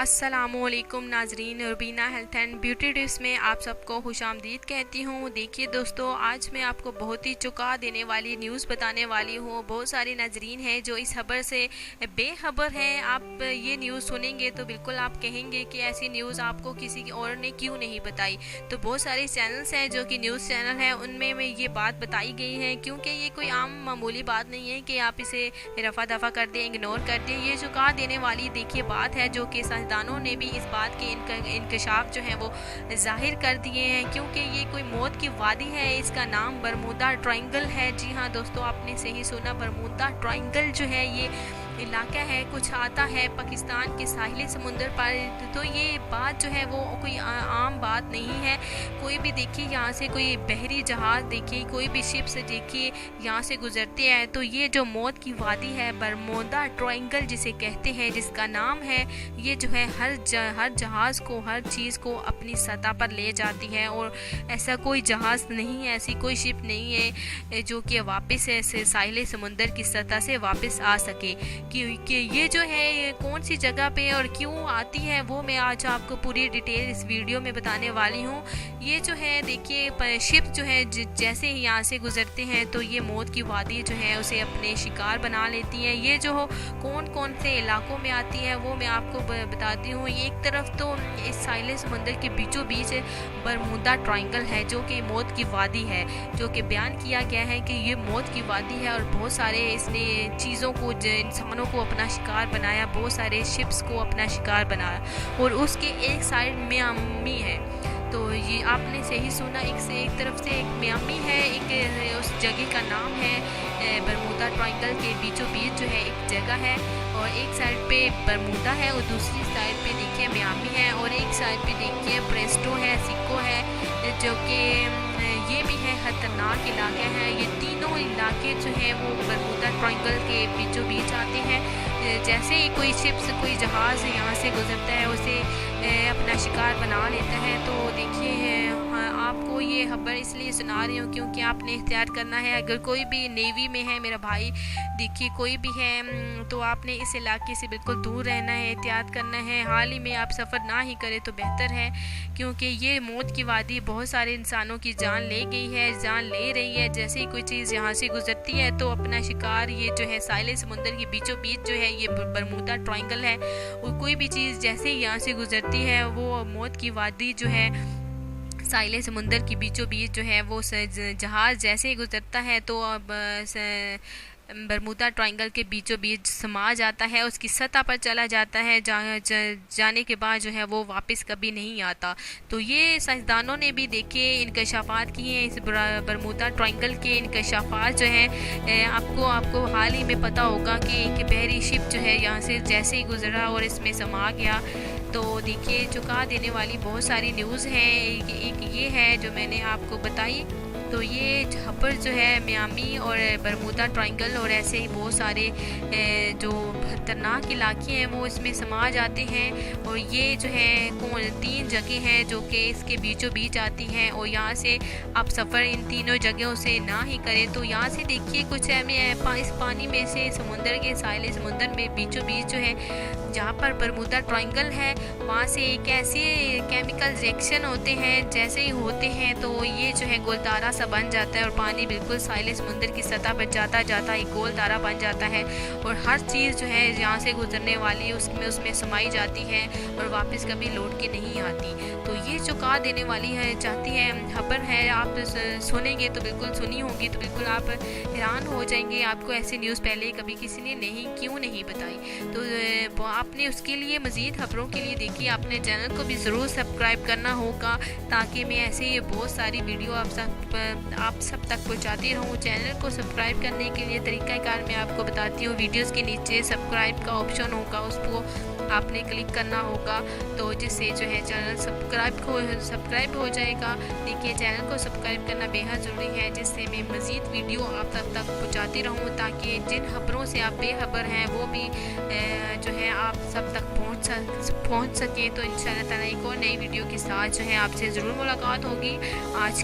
अस्सलामुअलैकुम नाजरीन, Rubina health and beauty tips में आप सबको खुशामदीद कहती हूँ। देखिए दोस्तों, आज मैं आपको बहुत ही चौंका देने वाली न्यूज़ बताने वाली हूँ। बहुत सारे नाजरीन हैं जो इस खबर से बेखबर हैं। आप ये न्यूज़ सुनेंगे तो बिल्कुल आप कहेंगे कि ऐसी न्यूज़ आपको किसी और ने क्यों नहीं बताई। तो बहुत सारे चैनल्स हैं जो कि न्यूज़ चैनल हैं, उनमें में ये बात बताई गई है, क्योंकि ये कोई आम मामूली बात नहीं है कि आप इसे रफा दफा कर दें, इग्नोर कर दें। ये चौंका देने वाली देखिए बात है, जो कि साइंसदानों ने भी इस बात के इंकशाफ जो है वो जाहिर कर दिए हैं, क्योंकि ये कोई मौत की वादी है। इसका नाम बरमूदा ट्रायंगल है। जी हाँ दोस्तों, आपने सही सुना, बरमूदा ट्रायंगल जो है ये इलाका है, कुछ आता है पाकिस्तान के साहिली समुंदर पर। तो ये बात जो है वो कोई आम बात नहीं है। कोई भी देखिए यहाँ से कोई बहरी जहाज़ देखिए, कोई भी शिप से देखिए यहाँ से गुजरते हैं, तो ये जो मौत की वादी है बरमूदा ट्रायंगल जिसे कहते हैं, जिसका नाम है, ये जो है हर जहाज़ को, हर चीज़ को अपनी सतह पर ले जाती है। और ऐसा कोई जहाज़ नहीं है, ऐसी कोई शिप नहीं है जो कि वापस ऐसे साहिल समुंदर की सतह से वापस आ सके। कि ये जो है ये कौन सी जगह पे और क्यों आती है, वो मैं आज आपको पूरी डिटेल इस वीडियो में बताने वाली हूँ। ये जो है देखिए, शिप जो है जैसे ही यहाँ से गुजरते हैं तो ये मौत की वादी जो है उसे अपने शिकार बना लेती हैं। ये जो कौन कौन से इलाकों में आती है वो मैं आपको बताती हूँ। एक तरफ तो इस साहिल समुंदर के बीचों बीच बरमूदा ट्रायंगल है, जो कि मौत की वादी है, जो कि बयान किया गया है कि ये मौत की वादी है। और बहुत सारे इसने चीज़ों को, इंसानों को अपना शिकार बनाया, बहुत सारे शिप्स को अपना शिकार बनाया। और उसके एक साइड मियामी है। तो ये आपने सही सुना, एक तरफ से एक मियामी है, एक उस जगह का नाम है बरमूदा ट्रायंगल के बीचों बीच जो है एक जगह है। और एक साइड पे बरमूदा है और दूसरी साइड पे देखिए मियामी है। और एक साइड पे देखिए प्रेस्टो है, सिको है, जो कि ये भी है खतरनाक इलाके हैं। ये तीनों इलाके जो हैं वो बरमूदा ट्रायंगल के बीचों बीच आते हैं। जैसे ही कोई शिप्स, कोई जहाज़ यहाँ से गुजरता है, उसे अपना शिकार बना लेता है। तो देखिए, आपको ये खबर इसलिए सुना रही हूँ क्योंकि आपने एहतियात करना है। अगर कोई भी नेवी में है, मेरा भाई देखिए कोई भी है, तो आपने इस इलाके से बिल्कुल दूर रहना है, एहतियात करना है। हाल ही में आप सफ़र ना ही करें तो बेहतर है, क्योंकि ये मौत की वादी बहुत सारे इंसानों की जान ले गई है, जान ले रही है। जैसे ही कोई चीज़ यहाँ से गुजरती है तो अपना शिकार, ये जो है साहिल समुंदर के बीचों बीच जो है ये बरमूदा ट्रायंगल है, और कोई भी चीज़ जैसे ही यहाँ से गुजरती है वो मौत की वादी जो है साहिल समुंदर के बीचों बीच जो है वो जहाज़ जैसे ही गुजरता है तो अब बरमूदा ट्रायंगल के बीचों बीच समा जाता है, उसकी सतह पर चला जाता है। जाने के बाद जो है वो वापस कभी नहीं आता। तो ये साइंसदानों ने भी देखे इंकशाफात किए हैं। इस बरमूदा ट्रायंगल के इंकशाफात जो हैं, आपको हाल ही में पता होगा कि एक बहरी शिप जो है यहाँ से जैसे ही गुजरा और इसमें समा गया। तो देखिए, चौंका देने वाली बहुत सारी न्यूज़ हैं। एक ये है जो मैंने आपको बताई। तो ये खबर जो है मियामी और बरमूदा ट्रायंगल और ऐसे ही बहुत सारे जो खतरनाक इलाके हैं वो इसमें समा जाते हैं। और ये जो है 3 जगह हैं जो कि इसके बीचों बीच आती हैं। और यहाँ से आप सफ़र इन तीनों जगहों से ना ही करें। तो यहाँ से देखिए कुछ इस पानी में से, समुंदर के साहिल समुंदर में बीचों बीच जो है जहाँ पर बरमूदा ट्रायंगल है, वहाँ से एक ऐसे केमिकल रिएक्शन होते हैं, जैसे ही होते हैं तो ये जो है गोलतारा सा बन जाता है और पानी बिल्कुल साहिल समुंदर की सतह पर जाता जाता एक गोल तारा बन जाता है। और हर चीज़ जो है यहाँ से गुजरने वाली उसमें समाई जाती है और वापस कभी लौट के नहीं आती। तो ये चौंका देने वाली है चाहती है खबर है। आप सुनेंगे तो बिल्कुल सुनी होगी तो बिल्कुल आप हैरान हो जाएंगे। आपको ऐसी न्यूज़ पहले कभी किसी ने क्यों नहीं बताई। तो आपने उसके लिए, मज़ीद खबरों के लिए देखिए आपने चैनल को भी ज़रूर सब्सक्राइब करना होगा, ताकि मैं ऐसे ही बहुत सारी वीडियो आप सब तक पहुंचाती रहूं। चैनल को सब्सक्राइब करने के लिए तरीक़ाकार मैं आपको बताती हूँ। वीडियोस के नीचे सब्सक्राइब का ऑप्शन होगा, उसको आपने क्लिक करना होगा, तो जिससे जो है चैनल सब्सक्राइब हो जाएगा। देखिए, चैनल को सब्सक्राइब करना बेहद ज़रूरी है, जिससे मैं मज़ीद वीडियो आप तक पहुँचाती रहूँ, ताकि जिन खबरों से आप बेखबर हैं वो भी जो है आप सब तक पहुँच सके। तो इंशाअल्लाह ताला एक और नई वीडियो के साथ जो है आपसे ज़रूर मुलाकात होगी। आज